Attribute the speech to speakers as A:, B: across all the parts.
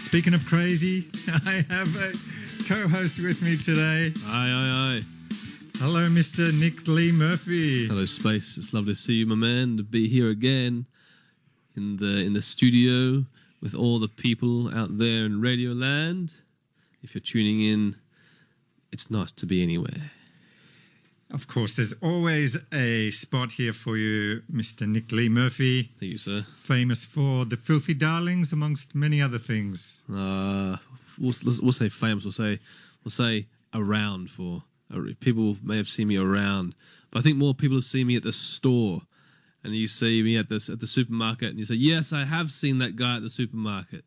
A: Speaking of crazy, I have a co-host with me today.
B: Aye.
A: Hello, Mr. Nick Nee-Murphy.
B: Hello, Space. It's lovely to see you, my man, to be here again in the studio with all the people out there in Radio Land. If you're tuning in, it's nice to be anywhere.
A: Of course, there's always a spot here for you, Mr. Nick Nee-Murphy.
B: Thank you, sir.
A: Famous for the Filthy Darlings, amongst many other things.
B: We'll say famous. We'll say around for. People may have seen me around, but I think more people have seen me at the store. And you see me at the supermarket, and you say, "Yes, I have seen that guy at the supermarket."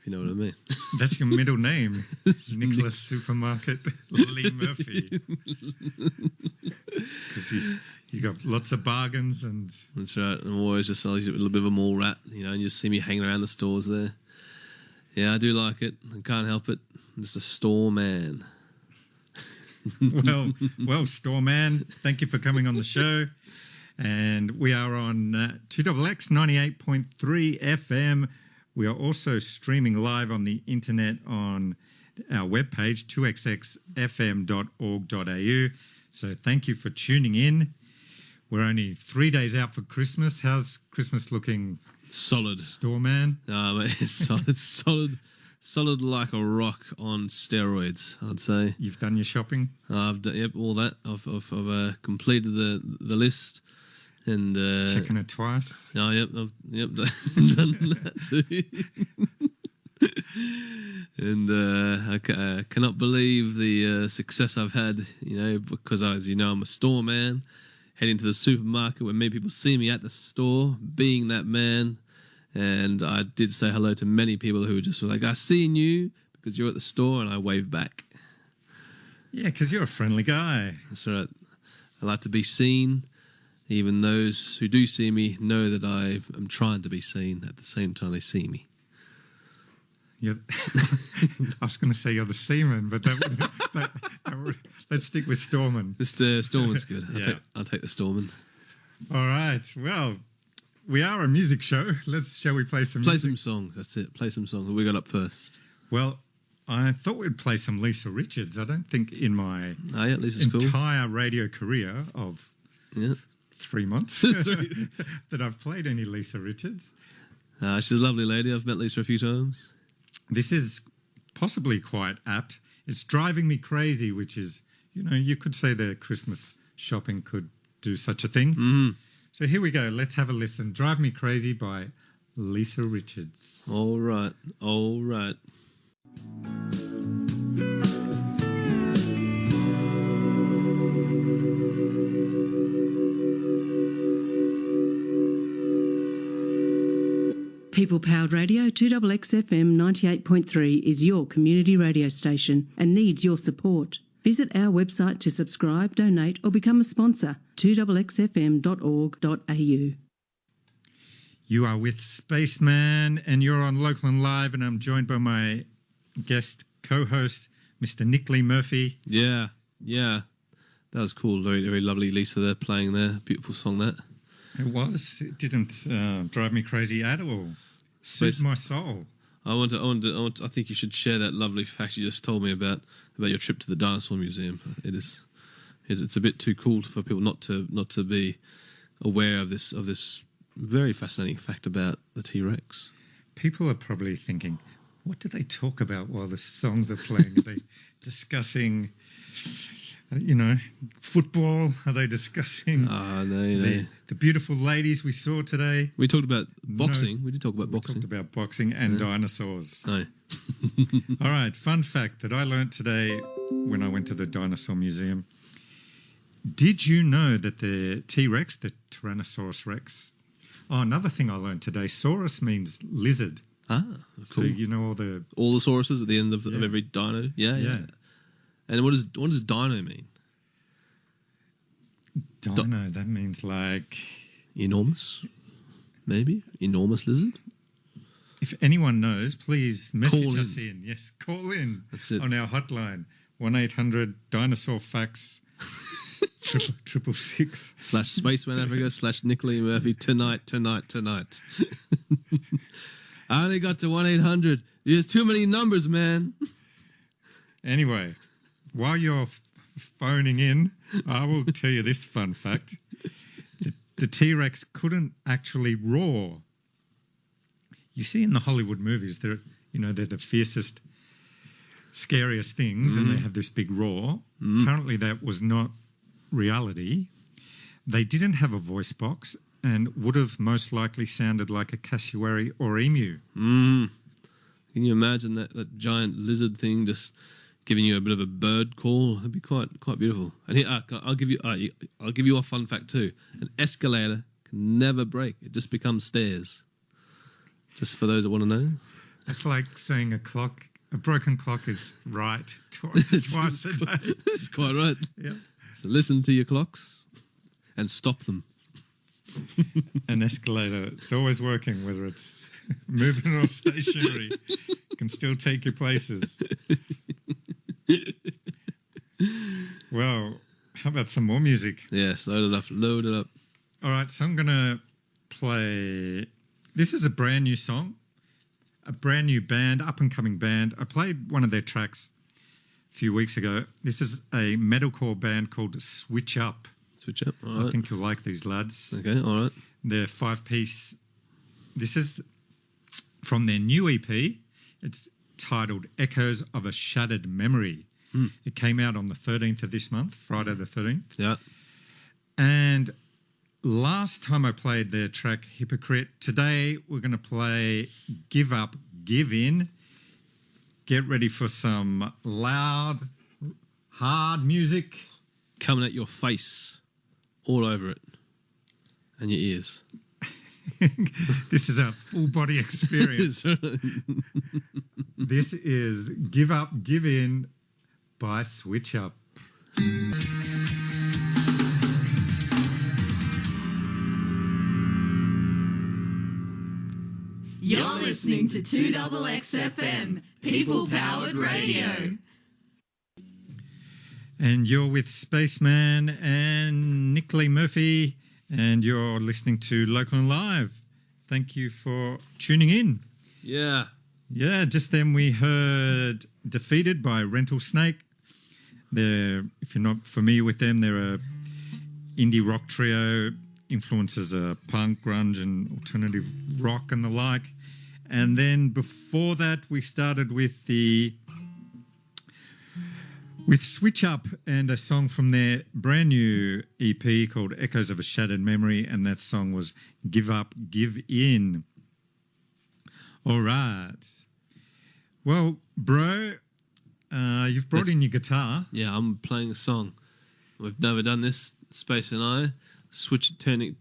B: If you know what I mean.
A: That's your middle name, Nicholas Supermarket Nee-Murphy. Because you got lots of bargains and.
B: That's right. I'm always just a little bit of a mall rat, and you see me hanging around the stores there. Yeah, I do like it. I can't help it. I'm just a store man.
A: Well, store man, thank you for coming on the show. And we are on 2XX 98.3 FM. We are also streaming live on the internet on our webpage, 2xxfm.org.au. So thank you for tuning in. We're only 3 days out for Christmas. How's Christmas looking?
B: Solid.
A: Store man?
B: It's solid like a rock on steroids, I'd say.
A: You've done your shopping?
B: I've done, yep, all that. I've completed the list. And
A: checking it twice.
B: Oh, yep, I've done that too. And I cannot believe the success I've had, because as you know, I'm a store man, heading to the supermarket where many people see me at the store, being that man. And I did say hello to many people who were just like, "I seen you because you're at the store," and I waved back.
A: Yeah, because you're a friendly guy.
B: That's right. I like to be seen. Even those who do see me know that I am trying to be seen at the same time they see me.
A: I was going to say you're the seaman, but let's stick with Storeman.
B: Storeman's good.
A: Yeah.
B: I'll take the Storeman.
A: All right. Well, we are a music show. Shall we play some music?
B: Play some songs. That's it. Play some songs. What we got up first?
A: Well, I thought we'd play some Lisa Richards. I don't think in my entire radio career of 3 months that I've played any Lisa Richards.
B: She's a lovely lady. I've met Lisa a few times.
A: This is possibly quite apt. It's Driving Me Crazy, which is, you could say the Christmas shopping could do such a thing.
B: Mm-hmm.
A: So here we go. Let's have a listen. Drive Me Crazy by Lisa Richards.
B: All right.
C: People-powered radio 2XXFM 98.3 is your community radio station and needs your support. Visit our website to subscribe, donate or become a sponsor, 2XXFM.org.au.
A: You are with Spaceman and you're on LocalnLive, and I'm joined by my guest co-host, Mr. Nick Nee-Murphy.
B: Yeah. That was cool. Very, very lovely Lisa there playing there. Beautiful song that.
A: It was. It didn't drive me crazy at all. Suit my soul.
B: I think you should share that lovely fact you just told me about your trip to the Dinosaur Museum. It's a bit too cool for people not to be aware of this very fascinating fact about the T-Rex.
A: People are probably thinking, what do they talk about while the songs are playing? Are they discussing, football? Are they discussing the beautiful ladies we saw today?
B: We talked about boxing. We did talk about boxing.
A: We talked about boxing and dinosaurs.
B: Aye.
A: All right, fun fact that I learnt today when I went to the Dinosaur Museum. Did you know that the T-Rex, the Tyrannosaurus Rex... Oh, another thing I learned today, saurus means lizard.
B: Ah, cool.
A: So
B: all the sauruses at the end of every dino. Yeah. And what does dino mean?
A: Dino, that means like...
B: Enormous? Maybe? Enormous lizard?
A: If anyone knows, please message us in. Yes, call in.
B: That's it.
A: On our hotline, 1-800-DINOSAUR-FACTS. 666
B: /Spaceman Africa /Nick Nee-Murphy tonight. I only got to 1-800. There's too many numbers, man.
A: Anyway, while you're phoning in, I will tell you this fun fact. The T-Rex couldn't actually roar. You see in the Hollywood movies, they're the fiercest, scariest things, and they have this big roar. Apparently that was not reality. They didn't have a voice box and would have most likely sounded like a cassowary or emu.
B: Can you imagine that giant lizard thing just giving you a bit of a bird call? It'd be quite beautiful. And here, I'll give you a fun fact too. An escalator can never break; it just becomes stairs. Just for those that want to know.
A: It's like saying a broken clock is right twice a day.
B: That's quite right.
A: Yeah.
B: So listen to your clocks and stop them.
A: An escalator, it's always working, whether it's moving or stationary. It can still take you places. Well, how about some more music?
B: Yes, load it up.
A: All right, so I'm going to play... This is a brand new song, a brand new band, up-and-coming band. I played one of their tracks a few weeks ago. This is a metalcore band called Switch Up.
B: Switch Up, all right.
A: I think you'll like these lads.
B: Okay, all right.
A: They're 5-piece. This is from their new EP. It's titled Echoes of a Shattered Memory. It came out on the 13th of this month, Friday the 13th.
B: Yeah.
A: And last time I played their track Hypocrite. Today we're going to play Give Up, Give In. Get ready for some loud, hard music.
B: Coming at your face, all over it, and your ears.
A: This is a full body experience. This is Give Up, Give In by Switch Up.
D: You're listening to 2XXFM, people-powered radio.
A: And you're with Spaceman and Nick Nee-Murphy, and you're listening to LocalnLive. Thank you for tuning in.
B: Yeah.
A: Yeah, just then we heard Defeated by Rental Snake. If you're not familiar with them, they're a indie rock trio, influences punk, grunge, and alternative rock and the like. And then before that, we started with Switch Up and a song from their brand new EP called Echoes of a Shattered Memory, and that song was Give Up, Give In. All right. Well, bro, you've brought in your guitar.
B: Yeah, I'm playing a song. We've never done this, Space and I.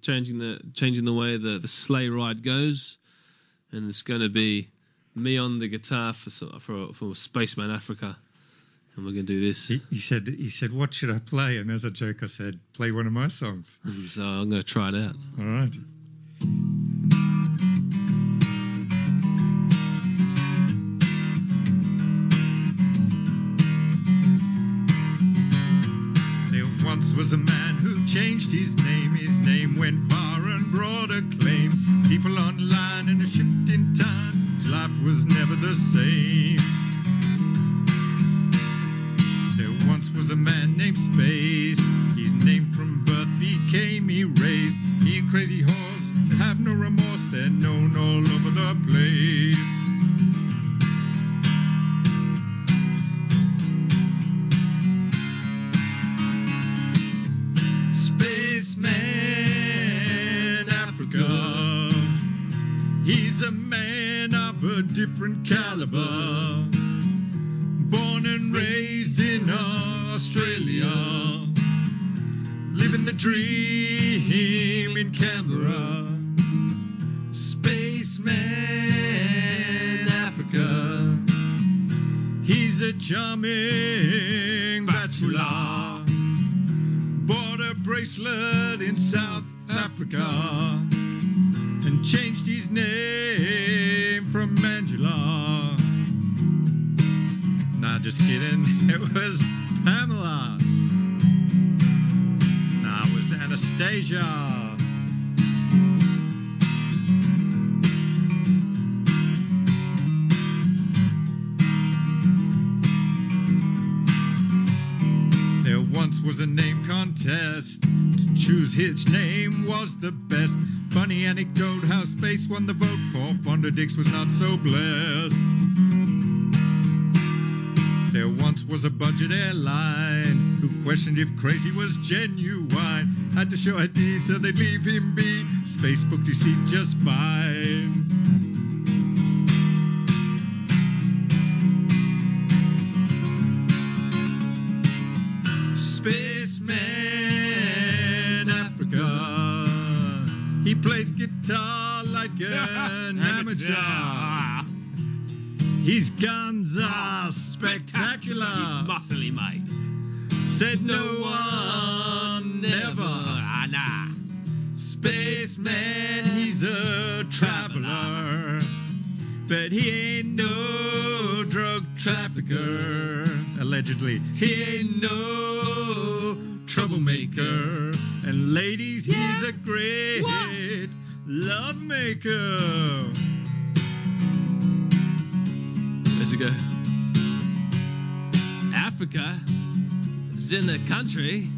B: Changing the way the sleigh ride goes, and it's going to be me on the guitar for Spaceman Africa, and we're going to do this.
A: He said, what should I play? And as a joke, I said, play one of my songs.
B: So I'm going to try it out.
A: All right. Once was a man who changed his name. His name went far and broad acclaim. People online in a shift in time. His life was never the same. There once was a man named Space. His name from birth became erased. He and Crazy Horse have no remorse. They're known all over the place. Spaceman Africa, he's a man of a different caliber, born and raised in Australia, living the dream in Canberra. Spaceman Africa, he's a charming bachelor, bought a bracelet in South Africa and changed his name from Angela. Nah, just kidding. It was Pamela. Nah, it was Anastasia. was a name contest to choose which name was the best. Funny anecdote how space won the vote. Poor Fonda Dix was not so blessed. There once was a budget airline who questioned if crazy was genuine. Had to show ID so they'd leave him be. Space booked his seat just fine. Spaceman Africa. He plays guitar like an amateur. His guns are spectacular.
B: He's muscly, mate.
A: Said no one never.
B: Nah.
A: Spaceman, he's a traveler, but he ain't no drug trafficker. Allegedly, he ain't no troublemaker. And ladies, he's a great love maker.
B: Where's it go? Africa is in the country.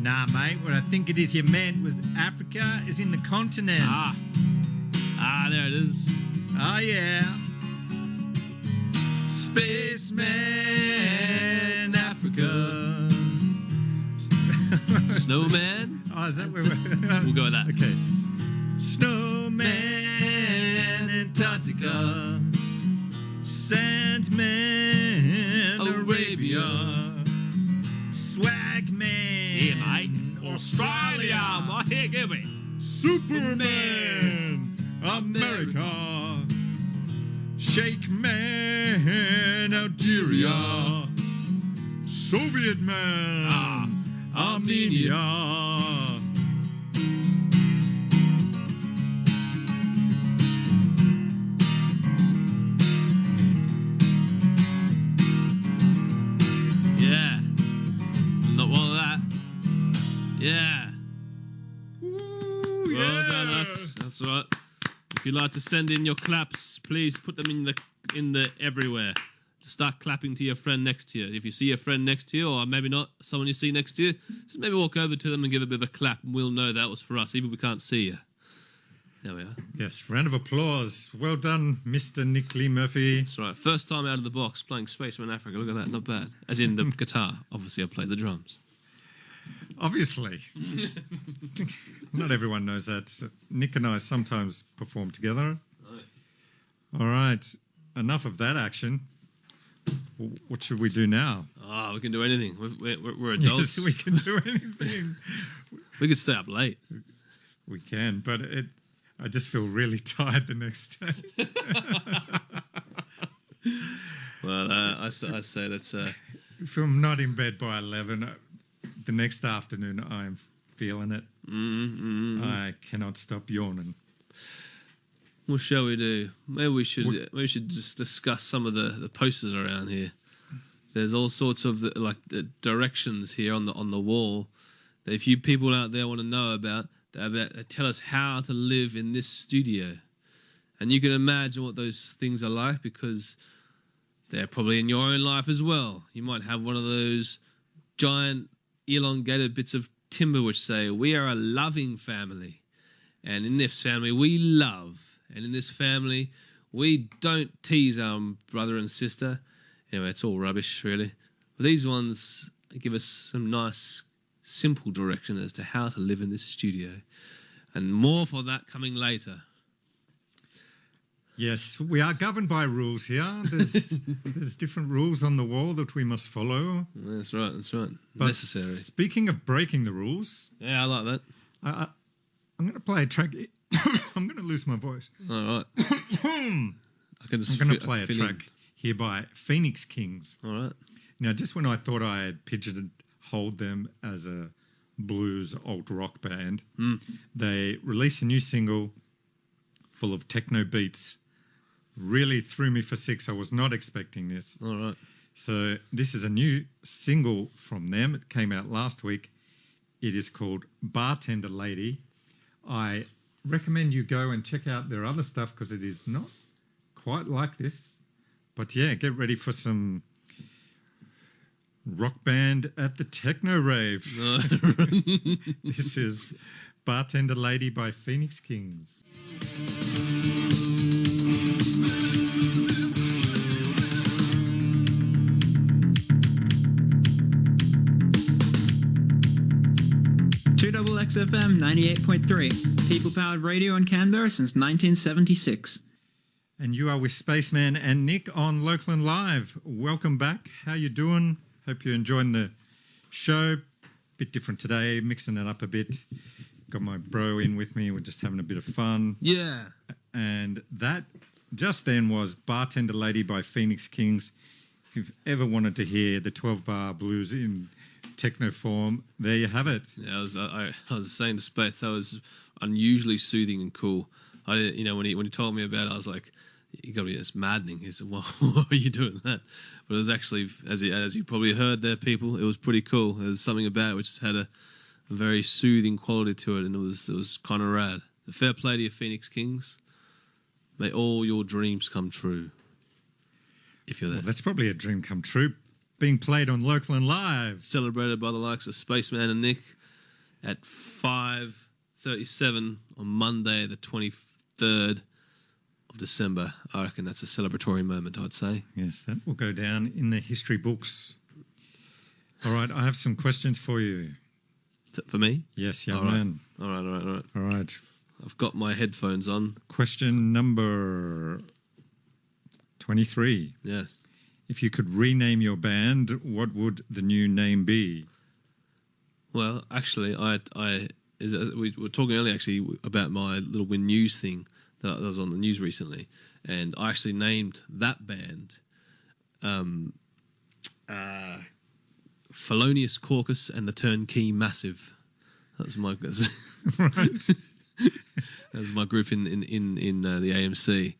A: Nah, mate, what I think it is you meant was Africa is in the continent.
B: Ah, there it is.
A: Oh, yeah. Spaceman Africa.
B: Snowman?
A: Oh, is that where we're...
B: We'll go with that.
A: Okay. Snowman Antarctica. Sandman Arabia. Swagman.
B: Yeah, mate. Australia. My here, give me.
A: Superman America. Shake Man Algeria. Soviet Man Armenia.
B: Yeah. Not one of that. Yeah.
A: Ooh,
B: Well done, us. That's right. If you'd like to send in your claps, please put them in the everywhere. Just start clapping to your friend next to you. If you see a friend next to you, or maybe not someone you see next to you, just maybe walk over to them and give a bit of a clap, and we'll know that was for us, even if we can't see you. There we are.
A: Yes, round of applause. Well done, Mr. Nick Lee-Murphy.
B: That's right. First time out of the box playing Spaceman Africa. Look at that. Not bad. As in the guitar. Obviously, I play the drums.
A: Obviously. Not everyone knows that. So Nick and I sometimes perform together.
B: Right.
A: All right. Enough of that action. What should we do now?
B: We can do anything. We're adults.
A: Yes, we can do anything.
B: We could stay up late.
A: We can, but I just feel really tired the next day.
B: Well, I say let's...
A: If I'm not in bed by 11, the next afternoon I'm feeling it. I cannot stop yawning.
B: What shall we do? Maybe we should just discuss some of the posters around here. There's all sorts of the directions here on the wall that if you people out there want to know about, that tell us how to live in this studio. And you can imagine what those things are like because they're probably in your own life as well. You might have one of those giant elongated bits of timber which say, "We are a loving family. And in this family, we love. And in this family, we don't tease our brother and sister." Anyway, it's all rubbish, really. But these ones give us some nice, simple direction as to how to live in this studio. And more for that coming later.
A: Yes, we are governed by rules here. There's different rules on the wall that we must follow.
B: That's right.
A: But
B: necessary.
A: Speaking of breaking the rules...
B: Yeah, I like that.
A: I'm going to play a track... I'm going to lose my voice.
B: All right.
A: I'm going to play a track here by Phoenix Kings.
B: All right.
A: Now, just when I thought I had pigeonholed them as a blues alt-rock band, they released a new single full of techno beats. Really threw me for six. I was not expecting this.
B: All right.
A: So this is a new single from them. It came out last week. It is called Bartender Lady. I recommend you go and check out their other stuff because it is not quite like this. But yeah, get ready for some rock band at the techno rave. This is Bartender Lady by Phoenix Kings.
E: XFM 98.3, people-powered radio in Canberra since 1976.
A: And you are with Spaceman and Nick on LocalnLive. Welcome back. How you doing? Hope you're enjoying the show. Bit different today, mixing it up a bit. Got my bro in with me. We're just having a bit of fun.
B: Yeah.
A: And that just then was Bartender Lady by Phoenix Kings. If you've ever wanted to hear the 12-bar blues in techno form, there you have it.
B: Yeah, I was saying to Space, that was unusually soothing and cool. When he told me about it, I was like, you got to be, it's maddening. He said, well, why are you doing that? But it was actually, as you probably heard there, people, it was pretty cool. There was something about it which just had a very soothing quality to it, and it was kind of rad. Fair play to you, Phoenix Kings. May all your dreams come true. If you're there.
A: Well, that's probably a dream come true. Being played on LocalnLive.
B: Celebrated by the likes of Spaceman and Nick at 5:37 on Monday, the 23rd of December. I reckon that's a celebratory moment, I'd say.
A: Yes, that will go down in the history books. All right, I have some questions for you.
B: For me?
A: Yes, young
B: All right.
A: man.
B: All right.
A: All right.
B: I've got my headphones on.
A: Question number 23.
B: Yes.
A: If you could rename your band, what would the new name be?
B: Well, actually, we were talking earlier actually about my little Win News thing that was on the news recently, and I actually named that band Felonious Caucus and the Turnkey Massive. That's my
A: Right.
B: that's my group in the AMC.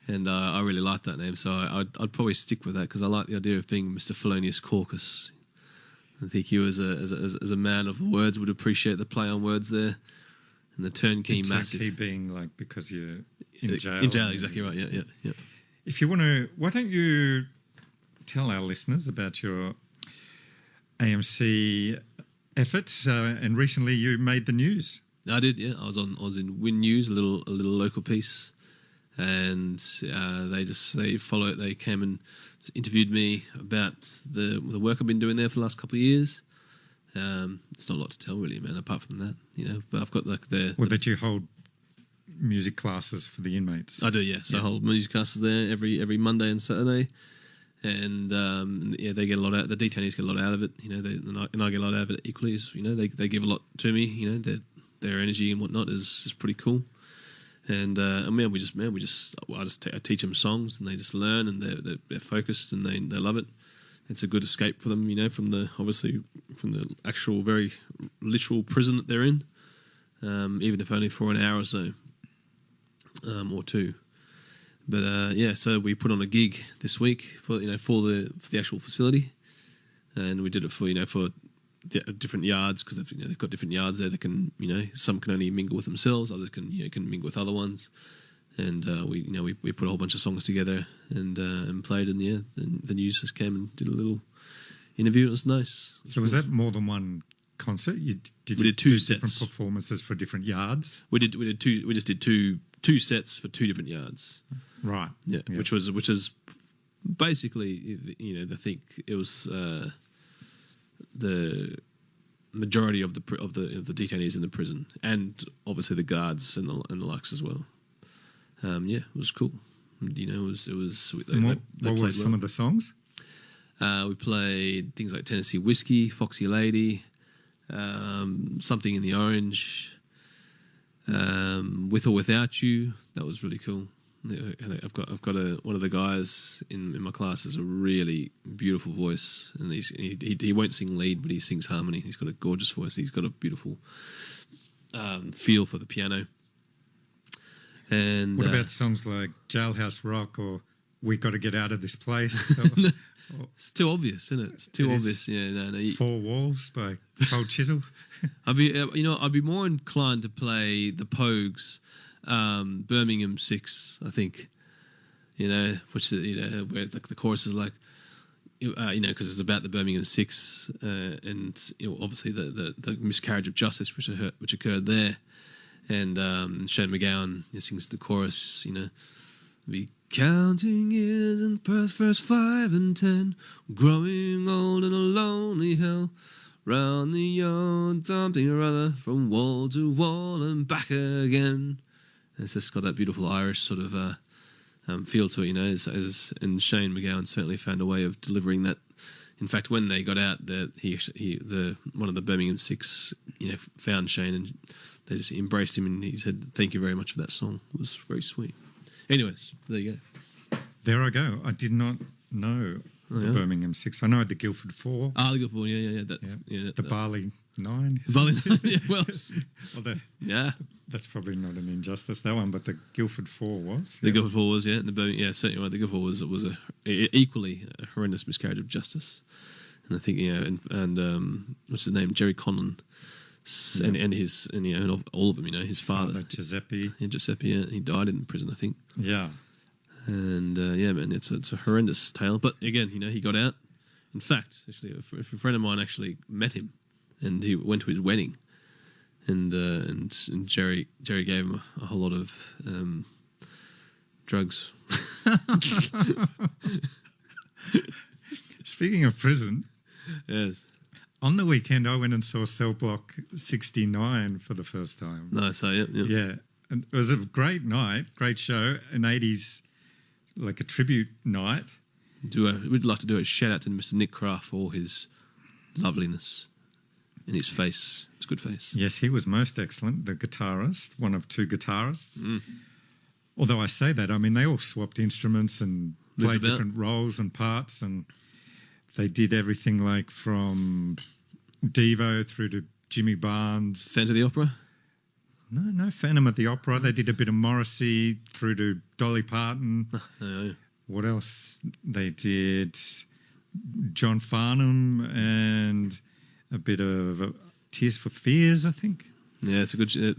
B: And I really like that name, so I'd probably stick with that because I like the idea of being Mr. Felonious Caucus. I think you, as a man of words, would appreciate the play on words there. And the Turnkey Massive.
A: Turnkey being like because you're in jail.
B: In jail, exactly right. Yeah.
A: If you want to, why don't you tell our listeners about your AMC efforts? And recently you made the news.
B: I did. Yeah, I was in Win News, a little local piece. And they came and interviewed me about the work I've been doing there for the last couple of years. It's not a lot to tell really, man, apart from that, but I've got like
A: that you hold music classes for the inmates.
B: I do, yeah. So I hold music classes there every Monday and Saturday, and they get a lot out. The detainees get a lot out of it, and I get a lot out of it equally. They give a lot to me. Their energy and whatnot is pretty cool. And I teach them songs, and they just learn, and they're focused, and they love it. It's a good escape for them, from the actual very literal prison that they're in, even if only for an hour or so, or two. But so we put on a gig this week for the actual facility, and we did it for different yards because they've got different yards there that can some can only mingle with themselves, others can mingle with other ones, and we put a whole bunch of songs together and played, and the news just came and did a little interview. It was nice.
A: So was that more than one concert?
B: We did two sets,
A: different performances for different yards.
B: We just did two sets for two different yards.
A: Right.
B: Yeah. Which is basically I think it was. The majority of the detainees in the prison, and obviously the guards and the likes as well. It was cool. It was.
A: What were some of the songs?
B: We played things like Tennessee Whiskey, Foxy Lady, Something in the Orange, With or Without You. That was really cool. I've got one of the guys in my class has a really beautiful voice, and he won't sing lead, but he sings harmony. He's got a gorgeous voice. He's got a beautiful feel for the piano. And
A: what about songs like Jailhouse Rock or We Got to Get Out of This Place?
B: It's too obvious, isn't it? It's too obvious. Yeah, no.
A: Four Walls by Cold Chisel.
B: I'd be more inclined to play the Pogues. Birmingham 6, I think, which where the chorus is like, because it's about the Birmingham Six, and obviously the miscarriage of justice which occurred there, and Shane McGowan sings the chorus. Be counting years in Perth, first 5 and 10, growing old in a lonely hell, round the yard, something or other, from wall to wall and back again. And it's just got that beautiful Irish sort of feel to it, and Shane McGowan certainly found a way of delivering that. In fact, when they got out, one of the Birmingham Six, found Shane, and they just embraced him, and he said, "Thank you very much for that song. It was very sweet." Anyways, there you go.
A: There I go. I did not know the Birmingham Six. I know the Guildford Four.
B: The Guildford Four, yeah.
A: The Barley Nine.
B: Barley Nine, yeah, well.
A: Yeah. That's probably not an injustice, that one, but the Guildford Four was.
B: The Guildford Four was, yeah. Certainly right. The Guildford Four was equally a horrendous miscarriage of justice. And I think, and what's his name? Jerry Conlon. And his, and all of them, his father
A: Giuseppe.
B: Giuseppe, he died in prison, I think.
A: Yeah.
B: And man, it's a horrendous tale. But again, he got out. In fact, actually, a friend of mine actually met him, and he went to his wedding, and Jerry gave him a whole lot of drugs.
A: Speaking of prison,
B: yes.
A: On the weekend, I went and saw Cell Block 69 for the first time.
B: Nice,
A: Yeah, and it was a great night, great show, an 80s, like a tribute night.
B: We'd like to do a shout out to Mr. Nick Craft for his loveliness in his face. It's a good face.
A: Yes, he was most excellent, the guitarist, one of 2 guitarists. Although I say that, I mean, they all swapped instruments and played different roles and parts, and they did everything like from Devo through to Jimmy Barnes.
B: Phantom of the Opera?
A: No, Phantom of the Opera. They did a bit of Morrissey through to Dolly Parton. What else? They did John Farnham and a bit of Tears for Fears, I think.
B: Yeah, it's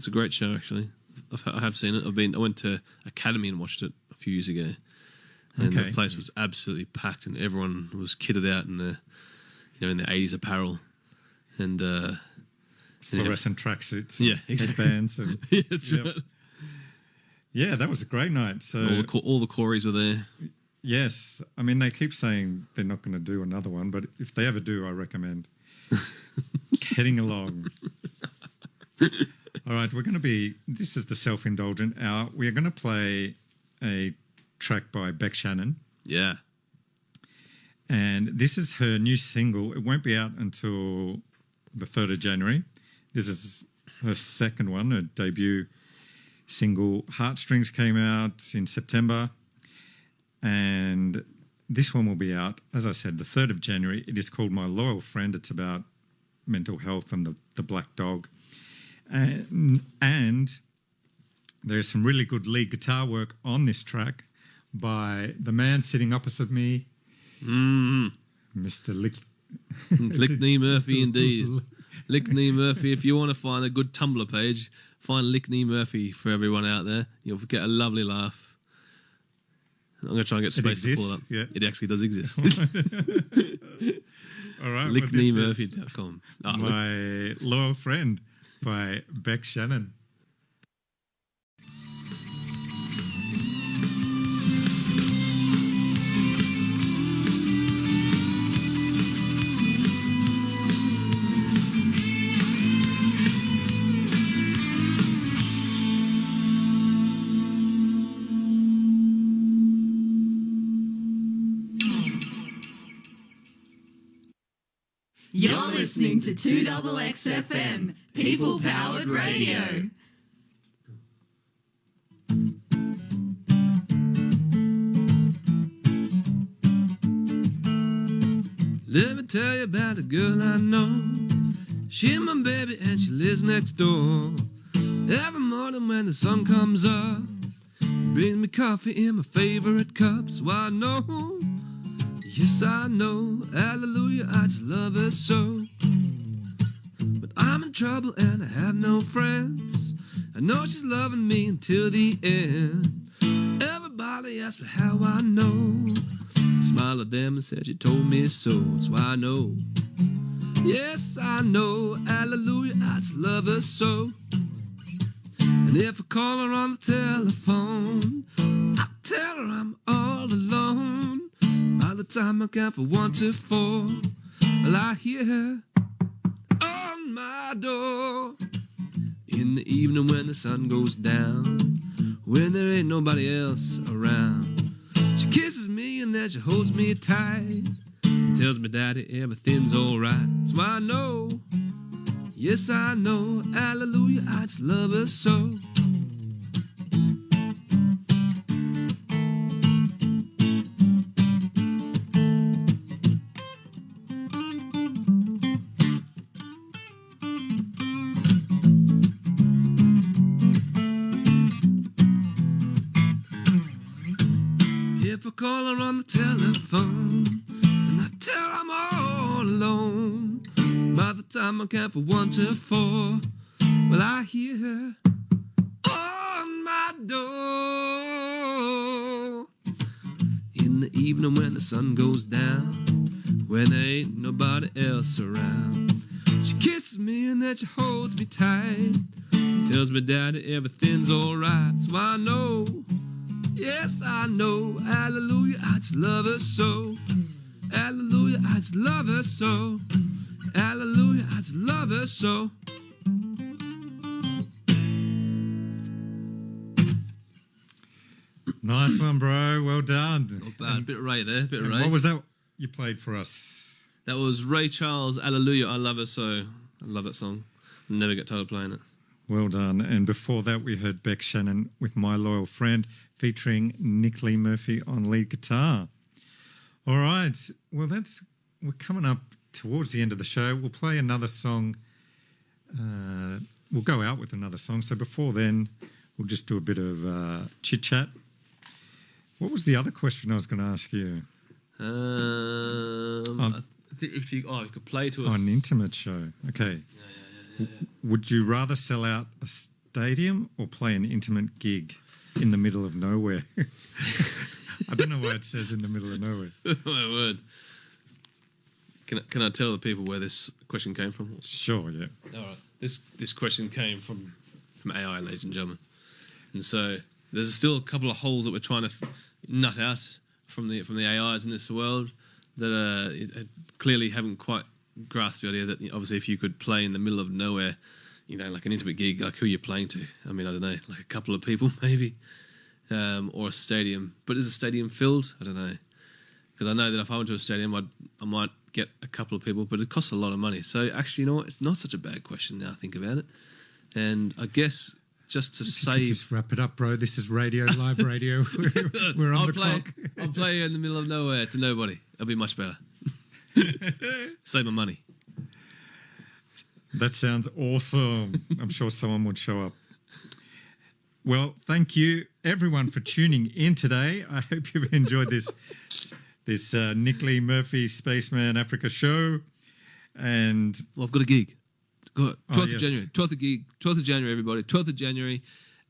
B: a great show actually. I have seen it. I went to Academy and watched it a few years ago. And the place was absolutely packed, and everyone was kitted out in the 80s apparel, and
A: fluorescent tracksuits,
B: exactly.
A: headbands, and
B: that's right.
A: Yeah, that was a great night. So
B: all the Corys were there.
A: Yes, I mean they keep saying they're not going to do another one, but if they ever do, I recommend heading along. All right, this is the self-indulgent hour. We are going to play a track by Beck Shannon.
B: Yeah.
A: And this is her new single. It won't be out until the 3rd of January. This is her second one, her debut single. Heartstrings came out in September. And this one will be out, as I said, the 3rd of January. It is called My Loyal Friend. It's about mental health and the black dog. And there's some really good lead guitar work on this track by the man sitting opposite me, Mr. Lick
B: Nee-Murphy, indeed. Lick Nee-Murphy. If you want to find a good Tumblr page, find Lick Nee-Murphy for everyone out there. You'll get a lovely laugh. I'm going to try and get space to pull it up.
A: Yeah.
B: It actually does exist.
A: All right.
B: LickNee-Murphy.com.
A: My Loyal Friend by Beck Shannon.
D: You're listening to 2XX FM, People Powered Radio.
B: Let me tell you about a girl I know. She's my baby and she lives next door. Every morning when the sun comes up, brings me coffee in my favorite cup. So I know, yes I know, hallelujah, I just love her so. But I'm in trouble and I have no friends. I know she's loving me until the end. Everybody asks me how I know. smiled at them and said, "You told me so." So I know, yes, I know, hallelujah, I just love her so. And if I call her on the telephone, I tell her I'm all alone. By the time I count from 1 to 4, well, I hear her on my door. In the evening when the sun goes down, when there ain't nobody else around, she kisses me and then she holds me tight, tells me, "Daddy, everything's alright." So I know, yes, I know, hallelujah, I just love her so. If I call her on the telephone and I tell her I'm all alone, by the time I count from 1 to 4, well, I hear her on my door. In the evening when the sun goes down, when there ain't nobody else around, she kisses me and then she holds me tight, tells me, "Daddy, everything's alright." So I know, yes, I know, hallelujah, I just love her so. Hallelujah, I just love her so. Hallelujah, I just love her so.
A: Nice one, bro. Well done.
B: Not bad, bit right there, bit
A: And
B: right.
A: what was that you played for us?
B: That was Ray Charles, Hallelujah, I love her so. I love that song. Never get tired of playing it.
A: Well done. And before that, we heard Beck Shannon with My Loyal Friend, featuring Nick Lee-Murphy on lead guitar. All right. Well, we're coming up towards the end of the show. We'll play another song. We'll go out with another song. So before then, we'll just do a bit of chit-chat. What was the other question I was going to ask you?
B: I think if you could play to us.
A: An intimate show. Okay.
B: Yeah.
A: Would you rather sell out a stadium or play an intimate gig in the middle of nowhere? I don't know why it says in the middle of nowhere.
B: My word. Can I tell the people where this question came from?
A: Sure, yeah.
B: All right. This question came from AI, ladies and gentlemen, and so there's still a couple of holes that we're trying to nut out from the AIs in this world that clearly haven't quite grasped the idea that obviously if you could play in the middle of nowhere, like an intimate gig, like who you're playing to. I mean, I don't know, like a couple of people maybe, or a stadium. But is a stadium filled? I don't know, because I know that if I went to a stadium, I might get a couple of people, but it costs a lot of money. So actually, you know what? It's not such a bad question now I think about it. And I guess just to save...
A: Just wrap it up, bro. This is radio, live radio. We're on the clock.
B: I'll play in the middle of nowhere to nobody. That'll be much better. Save my money.
A: That sounds awesome. I'm sure someone would show up. Well, thank you, everyone, for tuning in today. I hope you've enjoyed this Nick Lee-Murphy Spaceman Africa show. And
B: Well, I've got a gig. Got 12th
A: yes.
B: of January. 12th of January, everybody. 12th of January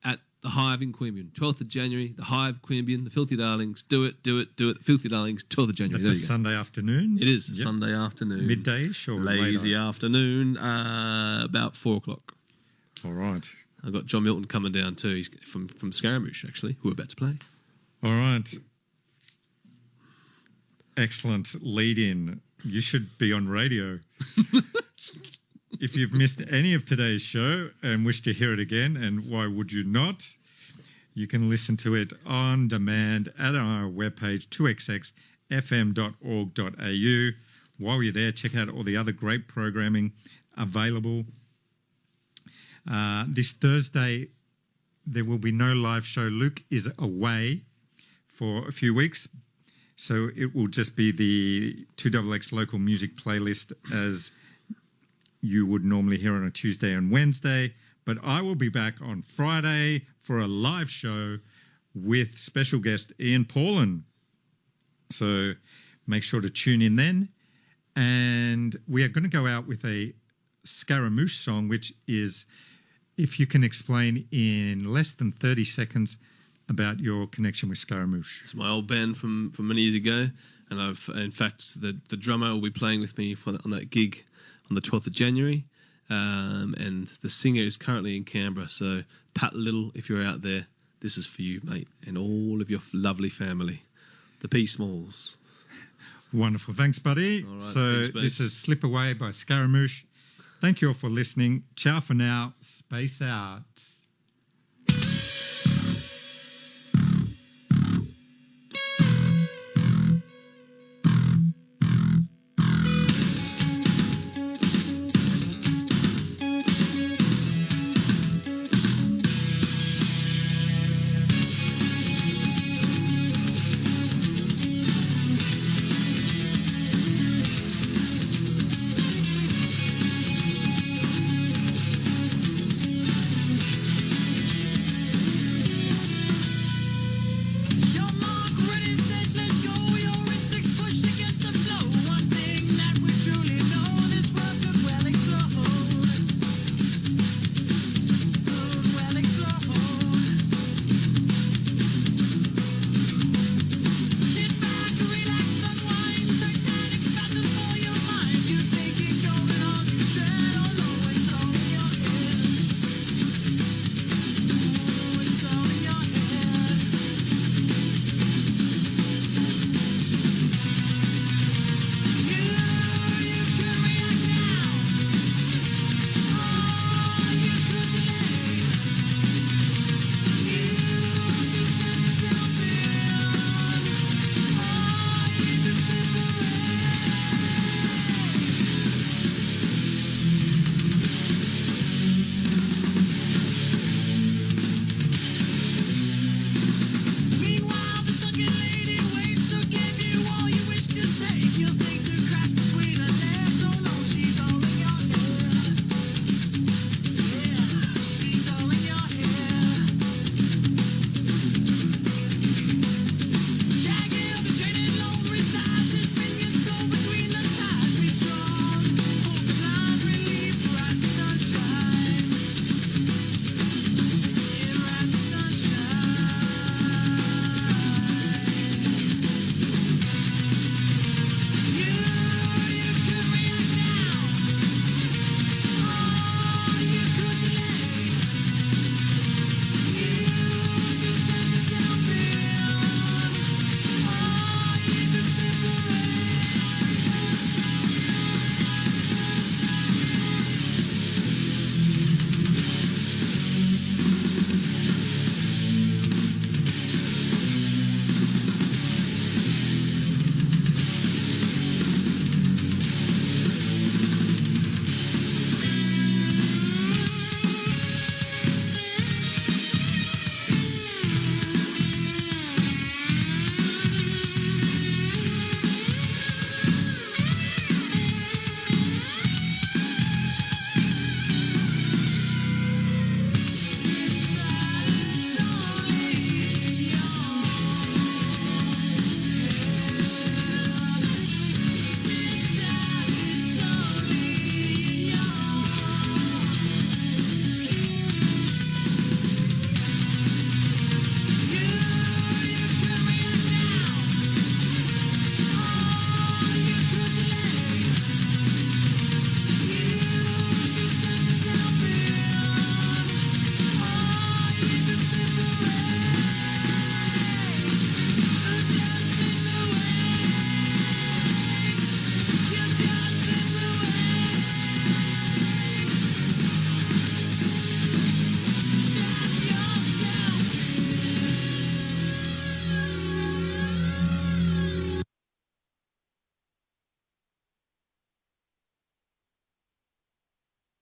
B: at the Hive in Queanbeyan. 12th of January, the Hive, Queanbeyan, the Filthy Darlings. Do it. The Filthy Darlings, 12th of January.
A: that's
B: There
A: a
B: you
A: Sunday afternoon.
B: go. It is a
A: Yep.
B: Sunday afternoon.
A: Midday-ish or
B: Lazy
A: later?
B: afternoon, about 4 o'clock.
A: All right.
B: I've got John Milton coming down too. He's from Scaramouche, actually, who we're about to play.
A: All right. Excellent lead-in. You should be on radio. If you've missed any of today's show and wish to hear it again, and why would you not, you can listen to it on demand at our webpage, 2xxfm.org.au. While you're there, check out all the other great programming available. This Thursday, there will be no live show. Luke is away for a few weeks, so it will just be the 2XX local music playlist as you would normally hear on a Tuesday and Wednesday. But I will be back on Friday for a live show with special guest Ian Paulin. So make sure to tune in then. And we are going to go out with a Scaramouche song, which is, if you can explain in less than 30 seconds about your connection with Scaramouche.
B: It's my old band from many years ago, and in fact, the drummer will be playing with me on that gig on the 12th of January, and the singer is currently in Canberra. So, Pat Little, if you're out there, this is for you, mate, and all of your lovely family, the P Smalls.
A: Wonderful. Thanks, buddy.
B: All right,
A: so
B: thanks,
A: this is Slip Away by Scaramouche. Thank you all for listening. Ciao for now. Space out.